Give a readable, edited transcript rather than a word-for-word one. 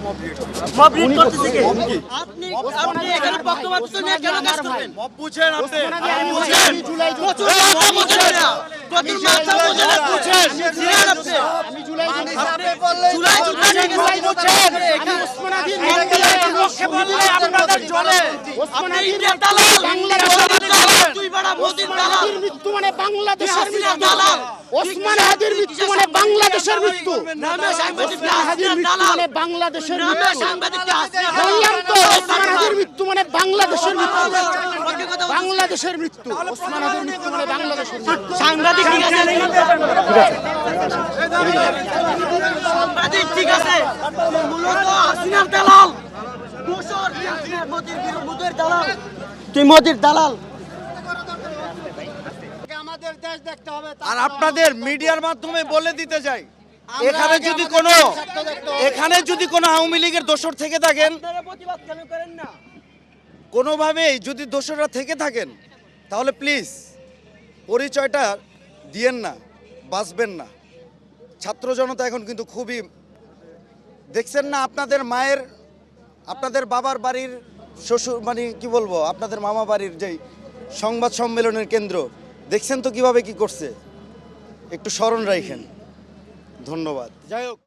Mob read করতেছে কে? আপনি এখানে বক্তব্য নিয়ে কেন কাজ করবেন? মব বুঝেন আপনি? বুঝেন প্রচুর মাথা বুঝেন না, প্রচুর মাথা বুঝেন না, বুঝেন জিয়ান আপনি। আমি জুলাই বুঝেন এখানে ওসমান আলীর পক্ষে বললে আপনাদের জলে ওসমান আলীর দালাল, বাংলাদেশের দালাল, তুই বড় মোদির দালাল। মৃত্যু মানে বাংলাদেশের মৃত্যু। ওসমান হাদির মৃত্যু মানে বাংলাদেশের মৃত্যু। নামে সাংবাদিক ওসমান হাদির মৃত্যু দালাল, মানে বাংলাদেশের নামে মৃত্যু। সাংবাদিক বললাম তো ওসমান হাদির মৃত্যু মানে বাংলাদেশের মৃত্যু। বাংলাদেশের মৃত্যু। ওসমান হাদির মৃত্যু মানে বাংলাদেশের মৃত্যু। সাংবাদিক ঠিক আছে, সাংবাদিক ঠিক আছে, মূলত হাসিনার দালাল, দোসর মোদির দালাল, তুই মোদির দালাল। আর আপনাদের মিডিয়ার মাধ্যমে বলে দিতে চাই, এখানে যদি কোনো আওয়ামী লীগের দোসর থেকে থাকেন, আপনারা প্রতিবাদ কেন করেন না? কোনোভাবেই যদি দোসররা থেকে থাকেন, তাহলে প্লিজ পরিচয়টা দিয়েন না, বাঁচবেন না। ছাত্র জনতা এখন কিন্তু খুবই, দেখছেন না আপনাদের মায়ের, আপনাদের বাবার বাড়ির শ্বশুর, মানে কি বলবো, আপনাদের মামা বাড়ির যেই সংবাদ সম্মেলনের কেন্দ্র, দেখছেন তো কিভাবে কি করছে। একটু স্মরণ রাখেন। ধন্যবাদ। যাই হোক।